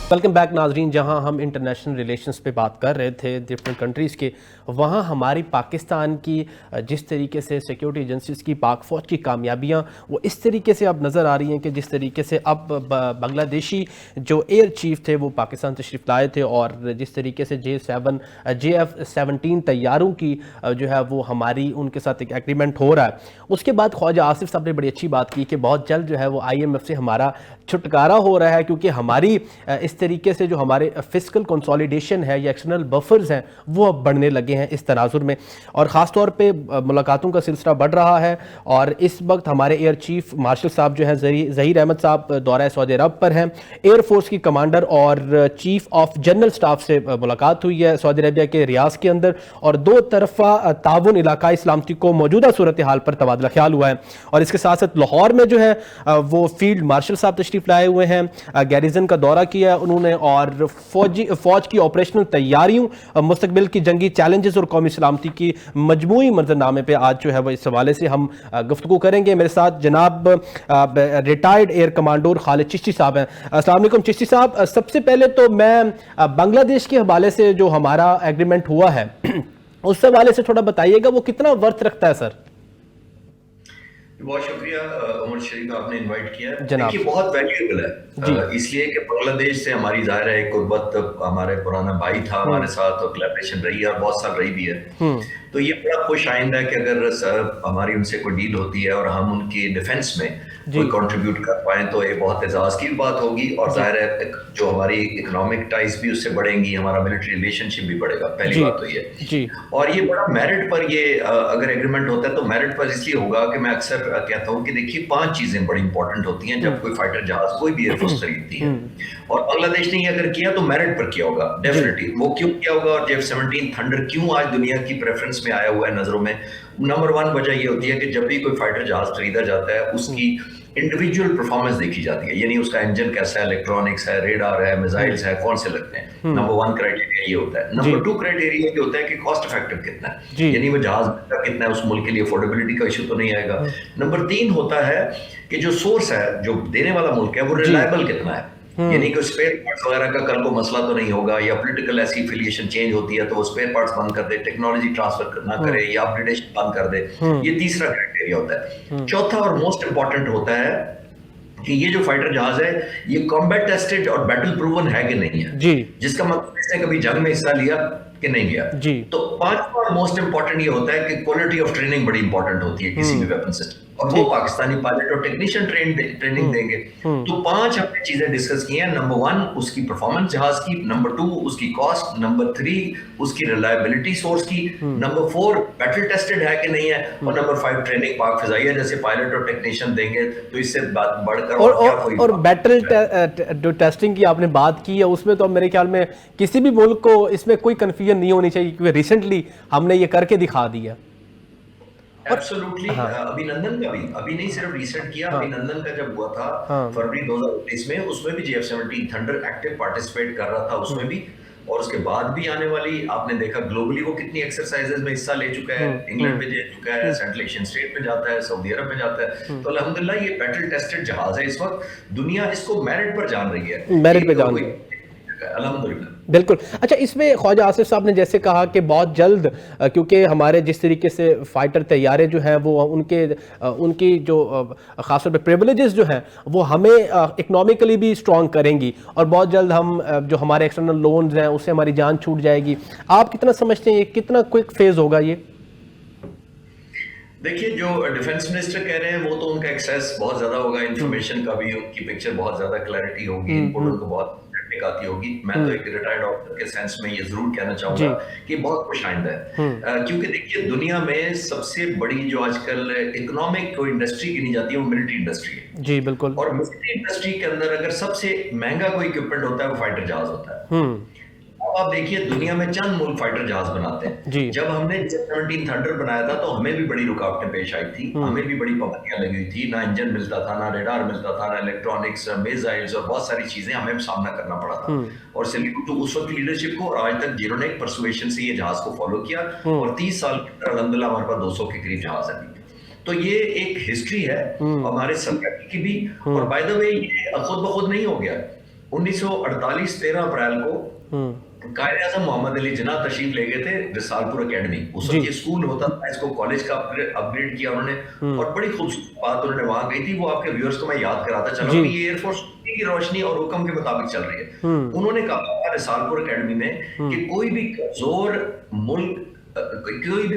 Welcome back नाजरीन। जहां हम इंटरनेशनल रिलेशंस पे बात कर रहे थे डिफरेंट कंट्रीज़ के, वहां हमारी पाकिस्तान की जिस तरीके से सिक्योरिटी एजेंसीज़ की पाक फ़ौज की कामयाबियां वो इस तरीके से अब नज़र आ रही हैं कि जिस तरीके से अब बांग्लादेशी जो एयर चीफ थे वो पाकिस्तान तशरीफ़ लाए थे और जिस तरीके से JF-17 तैयारों की जो है वो हमारी उनके साथ एक एग्रीमेंट हो रहा है। उसके बाद ख्वाजा आसिफ साहब ने बड़ी अच्छी बात की कि बहुत जल्द जो है वो IMF से हमारा छुटकारा हो रहा है, क्योंकि हमारी इस तरीके से जो हमारे फिस्कल कंसोलिडेशन है या एक्सटर्नल बफर्स हैं वो अब बढ़ने लगे हैं इस तनाजुर में, और ख़ास तौर पे मुलाकातों का सिलसिला बढ़ रहा है। और इस वक्त हमारे एयर चीफ मार्शल साहब जो हैं ज़हीर अहमद साहब दौरा सऊदी अरब पर हैं। एयर फोर्स की कमांडर और चीफ ऑफ जनरल स्टाफ से मुलाकात हुई है सऊदी अरबिया के रियाज के अंदर, और दो तरफा ताउन इलाकाई सलामती को मौजूदा सूरत हाल पर तबादला ख्याल हुआ है। और इसके साथ साथ लाहौर में जो है वो फील्ड मार्शल साहब तशरीफ लाए हुए हैं, गैरिजन का दौरा किया है उन्होंने, और फौज की ऑपरेशनल तैयारियों, मुस्तकबिल की जंगी चैलेंजेस और कौमी सलामती की मजमूई मंजरनामे पे आज जो है वो इस हवाले से हम गुफ्तगू करेंगे। मेरे साथ जनाब retired air commander Khalid Chishti साहब हैं। अस्सलाम वालेकुम चिश्ती साहब। सबसे पहले तो मैं बांग्लादेश के हवाले से जो हमारा एग्रीमेंट हुआ है उस हवाले से थोड़ा बताइएगा, वो कितना वर्थ रखता है सर? बहुत शुक्रिया उमर शरीफ, आपने इनवाइट किया। देखिए बहुत वैल्यूएबल है इसलिए कि बांग्लादेश से हमारी जाहिर है कुर्बत, हमारे पुराना भाई था हमारे साथ और कोलैबोरेशन रही है और बहुत साल रही भी है। तो ये बड़ा खुश आइंदा है कि अगर हमारी उनसे कोई डील होती है और हम उनकी डिफेंस में कोई कंट्रीब्यूट कर पाए तो ये बहुत एजाज की बात होगी, और जाहिर है जो हमारी इकोनॉमिक टाइज भी उससे बढ़ेंगी, हमारा मिलिट्री रिलेशनशिप भी बढ़ेगा। पहली बात तो ये, और ये बड़ा मेरिट पर ये अगर एग्रीमेंट होता है तो मेरिट पर इसलिए होगा कि मैं अक्सर कहता हूँ कि देखिए 5 चीजें बड़ी इंपॉर्टेंट होती हैं जब कोई फाइटर जहाज कोई भी एयरफोर्स खरीदती है, और बांग्लादेश ने ये अगर किया तो मेरिट पर किया होगा डेफिनेटली। वो क्यों किया होगा और JF-17 थंडर क्यों आज दुनिया की प्रेफरेंस में आया हुआ है नजरों में? नंबर 1 वजह ये होती है कि जब भी कोई फाइटर जहाज खरीदा जाता है उसकी इंडिविजुअल परफॉर्मेंस देखी जाती है, यानी उसका इंजन कैसा है, इलेक्ट्रॉनिक्स है, रेडार है, मिसाइल्स है, कौन से लगते हैं। नंबर 1 क्राइटेरिया ये होता है। नंबर 2 क्राइटेरिया ये होता है कि कॉस्ट इफेक्टिव कितना है, यानी वो जहाज कितना है, उस मुल्क के लिए अफोर्डेबिलिटी का इशू तो नहीं आएगा। नंबर 3 होता है कि जो सोर्स है, जो देने वाला मुल्क है, वो रिलायबल कितना है, यानी कि स्पेयर पार्ट्स वगैरह का कल को मसला तो नहीं होगा, या पॉलिटिकल ऐसी एफिलिएशन चेंज होती है तो वो स्पेयर पार्ट्स बंद कर दे, टेक्नोलॉजी ट्रांसफर ना करे या अपग्रेडेशन बंद कर दे। ये तीसरा क्राइटेरिया होता है। चौथा और मोस्ट इंपॉर्टेंट होता है कि ये जो फाइटर जहाज है ये कॉम्बैट टेस्टेड और बैटल प्रूवन है कि नहीं है, जिसका मतलब इसने कभी जंग में हिस्सा लिया कि नहीं लिया। तो पांचवा और मोस्ट इंपॉर्टेंट ये होता है कि क्वालिटी ऑफ ट्रेनिंग बड़ी इंपॉर्टेंट होती है किसी भी वेपन सिस्टम, और वो पाकिस्तानी पायलट और टेक्नीशियन ट्रेनिंग देंगे। तो 5 हमने चीजें डिस्कस की हैं। नंबर 1 उसकी परफॉर्मेंस जहाज की, नंबर 2 उसकी कॉस्ट, नंबर 3 उसकी रिलायबिलिटी सोर्स की, नंबर 4 बैटल टेस्टेड है कि नहीं है, और नंबर 5 ट्रेनिंग पाक फिजाइया जैसे पायलट और टेक्नीशियन देंगे। तो इससे बात बढ़कर और बैटल जो टेस्टिंग की आपने बात की है उसमें तो मेरे ख्याल में किसी भी मुल्क को इसमें कोई कंफ्यूजन नहीं होनी चाहिए, क्योंकि रिसेंटली हमने ये करके दिखा दिया। एब्सोल्युटली। अभिनंदन का भी अभी नहीं सिर्फ रिसेंट किया, अभिनंदन का जब हुआ था फरवरी 2019 में, उसमें भी JF-17 थंडर एक्टिव पार्टिसिपेट कर रहा था उसमें भी, और उसके बाद भी आने वाली आपने देखा ग्लोबली वो कितनी एक्सरसाइजेज में हिस्सा ले चुका है, इंग्लैंड में जा चुका है, सेंट्रल एशियन स्टेट में जाता है, सऊदी अरब में जाता है। तो अल्हम्दुलिल्लाह ये बैटल टेस्टेड जहाज है, इस वक्त दुनिया इसको मेरिट पर जान रही है, मेरिट पे जान रही है अल्हम्दुलिल्लाह। बिल्कुल। अच्छा, इसमें ख्वाजा आसिफ साहब ने जैसे कहा कि बहुत जल्द, क्योंकि हमारे जिस तरीके से फाइटर तैयारे जो हैं वो उनकी जो खासतौर पे प्रिविलेजेस जो हैं वो हमें इकोनॉमिकली भी स्ट्रॉन्ग करेंगी, और बहुत जल्द हम जो हमारे एक्सटर्नल लोन्स हैं उससे हमारी जान छूट जाएगी। आप कितना समझते हैं ये कितना क्विक फेज होगा ये? देखिए, जो डिफेंस मिनिस्टर कह रहे हैं वो तो उनका एक्सेस बहुत ज्यादा होगा, इंफॉर्मेशन का भी उनकी पिक्चर बहुत ज्यादा क्लैरिटी होगी, इनपुट उनको बहुत आती होगी। मैं तो एक रिटायर्ड ऑफिसर के सेंस में ये जरूर कहना चाहूंगा कि बहुत खुश आइंदा है, क्योंकि देखिए दुनिया में सबसे बड़ी जो आजकल इकोनॉमिक कोई इंडस्ट्री गिनी जाती है वो मिलिट्री इंडस्ट्री है। जी बिल्कुल। और मिलिट्री इंडस्ट्री के अंदर अगर सबसे महंगा कोई इक्विपमेंट होता है वो फाइटर जहाज होता है। अब आप देखिए दुनिया में चंद मुल्क फाइटर जहाज बनाते हैं। जब हमने JF-17 थंडर बनाया था तो हमें भी बड़ी रुकावटें पेश आई थी, हमें भी बड़ी पाबंदियां लगी हुई थी, ना इंजन मिलता था, ना रेडार मिलता था, ना इलेक्ट्रॉनिक्स, मिसाइल्स और बहुत सारी चीजें हमें सामना करना पड़ा था। और सैल्यूट टू उस वक्त लीडरशिप को, और आज तक जिन्होंने एक परसुएशन से ये जहाज को फॉलो किया, और 30 साल के अंदर अल्हम्दुलिल्लाह हमारे पास 200 के करीब जहाज है। तो ये एक हिस्ट्री है हमारे सरकार की भी, और बाय द वे ये खुद ब खुद नहीं हो गया। 1948 13 अप्रैल को कायद आज़म मोहम्मद अली जिन्ना तशरीफ ले गए थे रिसालपुर एकेडमी। उस वक्त ये स्कूल होता था, इसको कॉलेज का अपग्रेड किया उन्होंने और बड़ी खूबसूरत बात उन्होंने वहां कही थी, वो आपके व्यूअर्स को मैं याद कराता चला कि ये एयरफोर्स की रोशनी और हुक्म के मुताबिक चल रही है। उन्होंने कहा रिसालपुर एकेडमी में कि कोई भी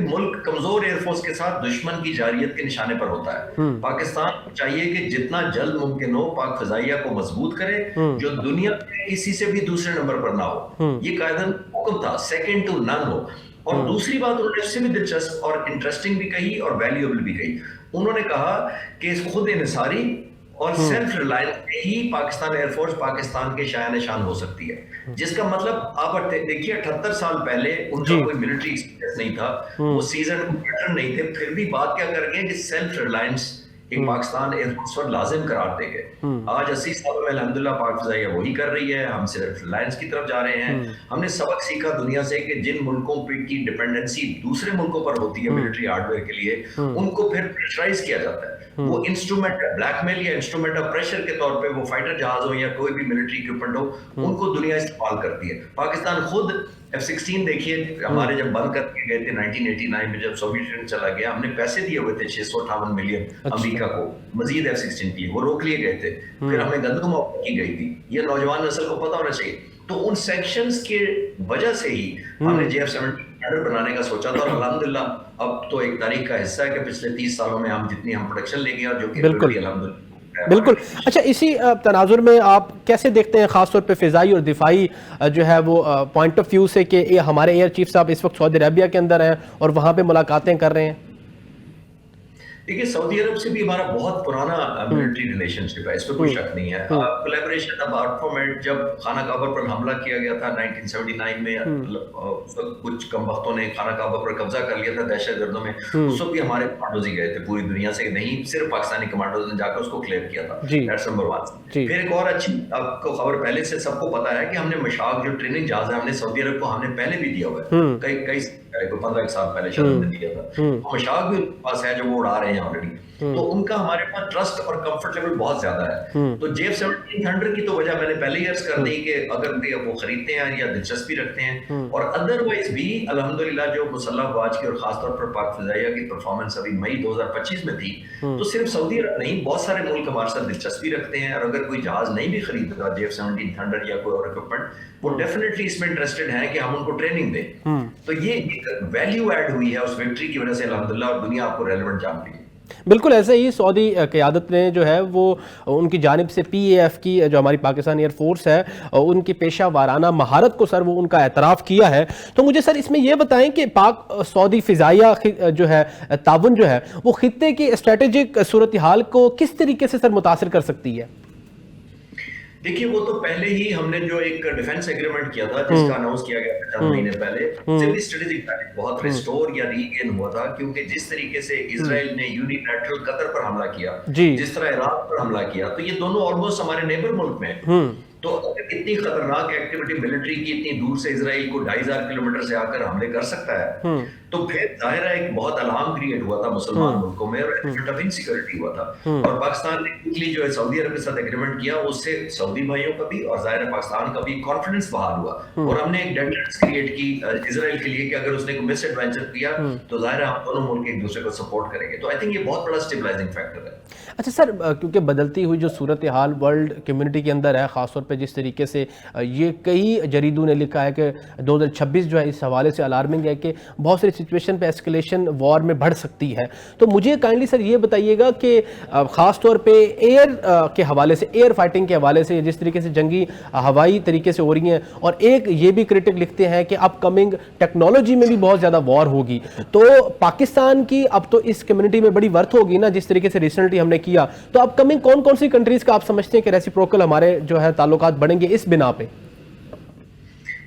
मुल्क कमजोर एयरफोर्स के साथ दुश्मन की जारियत के निशाने पर होता है। पाकिस्तान को चाहिए कि जितना जल्द मुमकिन हो पाक फजाइया को मजबूत करे, जो दुनिया में किसी से भी दूसरे नंबर पर ना हो। ये कायदन हुक्म था, सेकंड टू नन हो। और दूसरी बात उन्होंने उससे भी दिलचस्प और इंटरेस्टिंग भी कही और वैल्यूएबल भी कही। उन्होंने कहा कि खुद इनसारी और सेल्फ रिलायंस में ही पाकिस्तान एयरफोर्स पाकिस्तान के शान शान हो सकती है। जिसका मतलब आप देखिए 78 साल पहले उनका कोई मिलिट्री एक्सपीरियंस नहीं था, वो सीजन वेटरन नहीं थे, फिर भी बात क्या कर गए कि सेल्फ रिलायंस एक पाकिस्तान एयरफोर्स पर लाजिम करार दे गए। आज 80 सालों में अल्हम्दुलिल्लाह पाक फजाइया वही कर रही है, हम सिर्फ रिलायंस की तरफ जा रहे हैं। हमने सबक सीखा दुनिया से कि जिन मुल्कों की डिपेंडेंसी दूसरे मुल्कों पर होती है मिलिट्री हार्डवेयर के लिए, उनको फिर प्रेशराइज किया जाता है। वो इंस्ट्रूमेंट ब्लैकमेल या इंस्ट्रूमेंट ऑफ प्रेशर के तौर पे वो फाइटर जहाज हो या कोई भी मिलिट्री इक्विपमेंट हो, उनको दुनिया इस्तेमाल करती है। पाकिस्तान खुद F-16 देखिए, हमारे जब बंद करके गए थे 1989 में, जब सोवियत यूनियन चला गया, हमने पैसे दिए हुए थे 658 मिलियन अमेरिका को मजीद F-16 के लिए, वो रोक लिए गए थे। फिर हमें गंदम ऑफर की गई थी, ये नौजवान नस्ल को पता होना चाहिए। तो उन सेक्शंस के वजह से ही हमने JF-17 बनाने का सोचा था और अल्हम्दुलिल्लाह अब तो एक तारीख का हिस्सा है कि पिछले 30 सालों में हम जितनी हम प्रोडक्शन ले गए और जो कि बिल्कुल। अच्छा, इसी तनाजुर में आप कैसे देखते हैं खासतौर पे फ़िज़ाई और दिफाई जो है वो पॉइंट ऑफ व्यू से कि हमारे एयर चीफ साहब इस वक्त सऊदी अरबिया के अंदर हैं और वहाँ पे मुलाकातें कर रहे हैं? देखिए, सऊदी अरब से भी हमारा बहुत पुराना मिलिट्री रिलेशनशिप है, इसमें कोई शक नहीं है। कोलैबोरेशन अपार्ट फ्रॉम इट, जब खाना काबा पर हमला किया गया था 1979 में, कुछ कम वक्तों ने खाना काबा पर कब्जा कर लिया था दहशतगर्दों में, उस वक्त भी हमारे कमांडोज ही गए थे पूरी दुनिया से, नहीं सिर्फ पाकिस्तानी कमांडोज ने जाकर उसको क्लियर किया था। That's number 1। फिर एक और अच्छी आपको खबर पहले से सबको पता है कि हमने मशाक जो ट्रेनिंग जहाज है, हमने सऊदी अरब को हमने पहले भी दिया हुआ है, कई 15 साल पहले शायद हमने दिया था। मशाक भी उनके पास है जो वो उड़ा रहे हैं ऑलरेडी। तो उनका हमारे पास ट्रस्ट और कंफर्ट लेवल बहुत ज्यादा है। तो JF-17 थंडर की तो वजह मैंने पहले ही अर्ज कर दी कि अगर वो खरीदते हैं या दिलचस्पी रखते हैं, और अदरवाइज भी अल्हम्दुलिल्लाह जो मुसल्लह अफवाज की और खासतौर पर पाक फिजाइया की परफॉर्मेंस अभी मई 2025 में थी, तो सिर्फ सऊदी अरब नहीं बहुत सारे मुल्क हमारे साथ दिलचस्पी रखते हैं। और अगर कोई जहाज नहीं भी खरीद रहा JF-17 थंडर या कोई और इक्विपमेंट, वो डेफिनेटली इसमें इंटरेस्टेड है कि हम उनको ट्रेनिंग दें। तो ये वैल्यू ऐड हुई है उस विक्ट्री की वजह से अल्हम्दुलिल्लाह, और दुनिया आपको रेलेवेंट जान रही है। बिल्कुल ऐसे ही सऊदी क़यादत ने जो है वो उनकी जानिब से PAF की जो हमारी पाकिस्तान एयरफोर्स है, उनकी पेशा वाराना महारत को सर वो उनका एतराफ़ किया है। तो मुझे सर इसमें यह बताएं कि पाक सऊदी फ़िज़ाइया जो है ताउन जो है वो खित्ते की स्ट्रेटेजिक सूरत हाल को किस तरीके से सर मुतासिर कर सकती है? देखिए, वो तो पहले ही हमने जो एक डिफेंस एग्रीमेंट किया था, जिसका अनाउंस किया गया था चंद महीने पहले, उससे भी स्ट्रेटेजिक बैलेंस बहुत रिस्टोर या रीगेन हुआ था। क्योंकि जिस तरीके से इजराइल ने यूनिलैटरल कतर पर हमला किया, जिस तरह इराक पर हमला किया, तो ये दोनों ऑलमोस्ट हमारे नेबर मुल्क में। तो इतनी खतरनाक एक्टिविटी मिलिट्री की इतनी दूर से इजराइल को 2500 किलोमीटर से आकर हमले कर सकता है, तो फिर जाहिर है एक बहुत अलार्म क्रिएट हुआ था मुसलमान मुल्कों में और एलिमेंट ऑफ इनसिक्योरिटी हुआ था। और पाकिस्तान ने क्विकली जो है सऊदी अरब के साथ एग्रीमेंट किया, उससे सऊदी भाइयों का भी और जाहिर है पाकिस्तान का भी कॉन्फिडेंस बहाल हुआ। और हमने एक डेटरेंस क्रिएट की इजराइल के लिए कि अगर उसने कोई मिस एडवेंचर किया तो जाहिर है हम दोनों मुल्क एक दूसरे को सपोर्ट करेंगे। तो आई थिंक ये बहुत बड़ा स्टेबलाइजिंग फैक्टर है। अच्छा सर, क्योंकि बदलती हुई जो सूरत हाल वर्ल्ड कम्युनिटी के अंदर है, ख़ासतौर पे जिस तरीके से ये कई जरीदों ने लिखा है कि 2026 जो है इस हवाले से अलार्मिंग है कि बहुत सारी सिचुएशन पे एस्केलेशन वॉर में बढ़ सकती है। तो मुझे काइंडली सर ये बताइएगा कि ख़ासतौर पे एयर के हवाले से, एयर फाइटिंग के हवाले से जिस तरीके से जंगी हवाई तरीके से हो रही हैं, और एक ये भी क्रिटिक लिखते हैं कि अपकमिंग टेक्नोलॉजी में भी बहुत ज़्यादा वॉर होगी, तो पाकिस्तान की अब तो इस कम्युनिटी में बड़ी वर्थ होगी ना, जिस तरीके से रिसेंटली हमने किया। तो अपकमिंग कौन कौन सी कंट्रीज का आप समझते हैं कि रेसिप्रोकल हमारे जो है ताल्लुकात बढ़ेंगे इस बिना पे?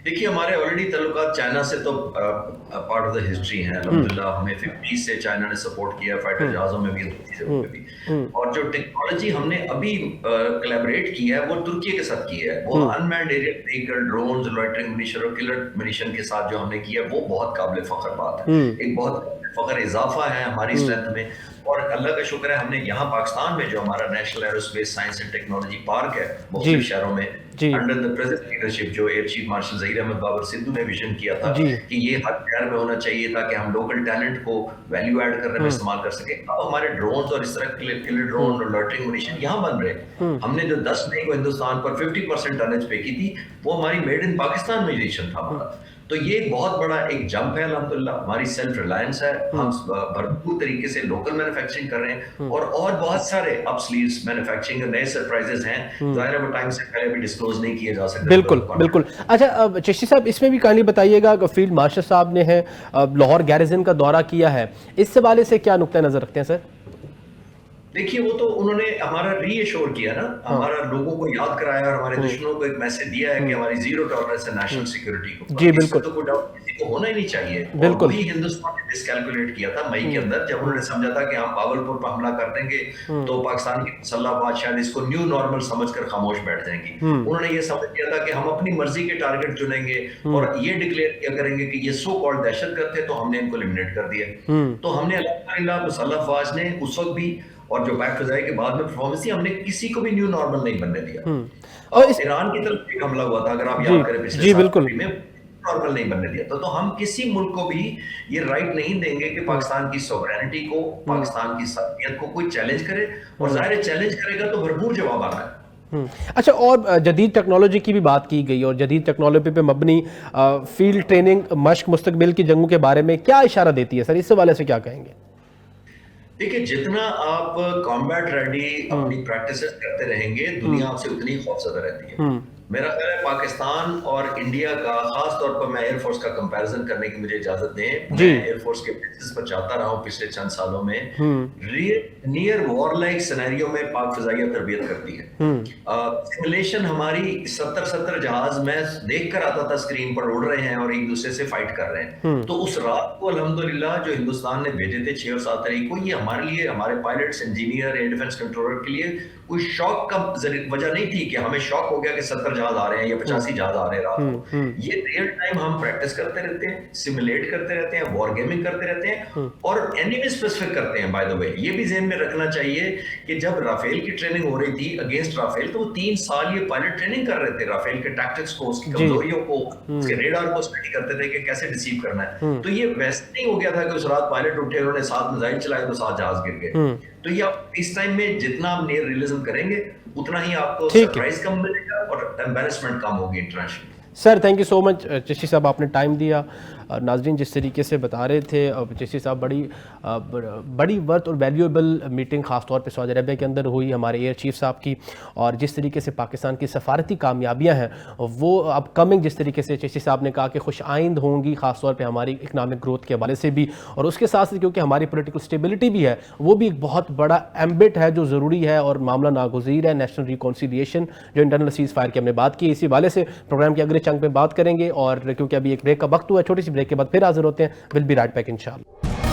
देखिए, हमारे ऑलरेडी ताल्लुकात चाइना से तो पार्ट ऑफ द हिस्ट्री है अल्हम्दुलिल्लाह। हमें 50 से चाइना ने सपोर्ट किया, फाइटर जहाज़ों में भी, चीज़ों में भी। और जो टेक्नोलॉजी हमने अभी कोलैबोरेट की है वो तुर्की के साथ की है। वो unmanned aerial vehicle, drones, loitering munition और किलर म्यूनिशन के साथ जो हमने किया वो बहुत काबिल फख्र बात है। एक बहुत फख्र इजाफा है हमारी स्ट्रेंथ में। और अल्लाह का शुक्र है हमने यहाँ पाकिस्तान में जो हमारा national aerospace science and technology park है मुख्तलिफ शहरों में, अंडर द प्रेजेंट लीडरशिप जो air chief marshal Zaheer Ahmed Babar Sidhu ने विजन किया था जी कि ये हर शहर में होना चाहिए ताकि हम लोकल टैलेंट को वैल्यू ऐड करने में इस्तेमाल कर सके। अब हमारे ड्रोन्स और इस तरह किलर ड्रोन और लॉटरिंग मुनिशन यहाँ बन रहे। हमने जो 10 मई को हिंदुस्तान पर 50% टनेज पे की थी वो हमारी मेड इन पाकिस्तान मिशन था हमारा। तो ये बहुत बड़ा एक जंप है अल्हम्दुलिल्लाह। हमारी सेल्फ रिलायंस है, हम भरपूर तरीके से लोकल मैन्युफैक्चरिंग कर रहे हैं और बहुत सारे अप स्लीव्स मैन्युफैक्चरिंग नए सरप्राइजेस हैं, ज़ाहिर है वो टाइम से पहले भी डिस्क्लोज नहीं किए जा सकते। बिल्कुल बिल्कुल। अच्छा अब चिश्ती साहब इसमें भी कहानी बताइएगा कि फील्ड मार्शल साहब ने है लाहौर गैरिजन का दौरा किया है, इस हवाले से क्या नुक्ता नज़र रखते हैं सर? देखिए वो तो उन्होंने हमारा रीएश्योर किया ना, हमारा लोगों को याद कराया और हमारे दुश्मनों को एक मैसेज दिया है कि हमारी जीरो टॉलरेंस है नेशनल सिक्योरिटी को। जी बिल्कुल, तो कोई डाउट किसी को होना ही नहीं चाहिए। बिल्कुल वही हिंदुस्तान ने डिसकैलकुलेट किया था मई के अंदर जब उन्होंने समझा था कि हम बावलपुर पर हमला कर देंगे तो पाकिस्तान की मुसल्लह आफवाज शायद इसको न्यू नॉर्मल समझकर खामोश बैठ जाएंगी। उन्होंने ये समझ लिया था कि हम अपनी मर्जी के टारगेट चुनेंगे और ये डिक्लेयर किया करेंगे कि ये सो कॉल्ड दहशतगर्द थे, तो हमने इनको एलिमिनेट कर दिया। तो हमने अल्हम्दुलिल्लाह मुसल्लह अफवाज ने उस वक्त भी और जो बैक फजाई के बाद में परफॉर्मेंस थी, हमने किसी को भी न्यू नॉर्मल नहीं बनने दिया। और ईरान की तरफ एक हमला हुआ था, अगर आप याद करें पिछले जी साल बिल्कुल में, नॉर्मल नहीं बनने दिया। तो हम किसी मुल्क को भी ये राइट नहीं देंगे कि पाकिस्तान की सॉवरेनिटी को, पाकिस्तान की सल्तनत को कोई चैलेंज करे, और जाहिर है चैलेंज करेगा तो भरपूर जवाब आना है। अच्छा, और जदीद टेक्नोलॉजी की भी बात की गई और जदीद टेक्नोलॉजी पे मबनी फील्ड ट्रेनिंग मश्क मुस्तकबिल की जंगों के बारे में क्या इशारा देती है सर, इस हवाले से क्या कहेंगे? देखिए जितना आप कॉम्बैट रेडी अपनी प्रैक्टिस करते रहेंगे, दुनिया आपसे उतनी खौफजदा रहती है। मेरा ख्याल है पाकिस्तान और इंडिया का, खास तौर पर मैं एयरफोर्स का कंपैरिजन करने की मुझे इजाजत दें। मैं एयरफोर्स के बेसिस पर जाता रहा हूं पिछले चंद सालों में। नियर वॉर लाइक सिनेरियो में पाक फिजाइया तरबियत करती है। सिमुलेशन हमारी 70 जहाज मैं देख कर आता था स्क्रीन पर उड़ रहे हैं और एक दूसरे से फाइट कर रहे हैं। तो उस रात को अल्हम्दुलिल्लाह जो हिंदुस्तान ने भेजे थे 6 और 7 तारीख को, ये हमारे लिए, हमारे pilots, engineer, air defence controller के लिए कोई शॉक का वजह नहीं थी कि हमें शॉक हो गया कि 70 जहाज आ रहे हैं या 85 जहाज आ रहे हैं रात को। ये रियल टाइम हम प्रैक्टिस करते रहते हैं, सिमुलेट करते रहते हैं, वॉर गेमिंग करते रहते हैं और एनिमी स्पेसिफिक करते हैं। बाय द वे ये भी ज़हन में रखना चाहिए कि जब राफेल की ट्रेनिंग हो रही थी अगेंस्ट राफेल, तो वो 3 साल ये पायलट ट्रेनिंग कर रहे थे राफेल के टैक्टिक्स को, उसकी कमजोरियों को, उसके रेडार को स्टडी करते थे कि कैसे डिसीव करना है। तो ये वैसे नहीं हो गया था कि उस रात पायलट उठे, उन्होंने 7 मिसाइल चलाए तो 7 जहाज गिर गए। तो ये आप इस टाइम में जितना आप नियर रियलिज्म करेंगे उतना ही आपको सरप्राइज कम मिलेगा और एम्बैरेसमेंट कम होगी international. Sir thank you so much Chishti साहब, आपने टाइम दिया। नाजरीन जिस तरीके से बता रहे थे चिश्ती साहब, बड़ी वर्थ और वैल्यूएबल मीटिंग ख़ास तौर पे सऊदी अरबिया के अंदर हुई हमारे एयर चीफ साहब की, और जिस तरीके से पाकिस्तान की सफारती कामयाबियां हैं वो अपकमिंग, जिस तरीके से चिश्ती साहब ने कहा कि खुश आइंद होंगी ख़ास तौर पे हमारी इकनॉमिक ग्रोथ के हवाले से भी, और उसके साथ साथ क्योंकि हमारी पोलिटिकल स्टेबिलिटी भी है वो भी एक बहुत बड़ा एम्बिट है जो ज़रूरी है और मामला नागुज़ीर है। नेशनल रिकॉन्सिलिएशन जो इंटरनल सीज़ फायर की हमने बात की, इसी हवाले से प्रोग्राम के अगले चंक में बात करेंगे। और क्योंकि अभी एक ब्रेक का वक्त हुआ है, छोटी सी ब्रेक के बाद फिर हाजिर होते हैं। विल बी राइट बैक इंशाल्लाह।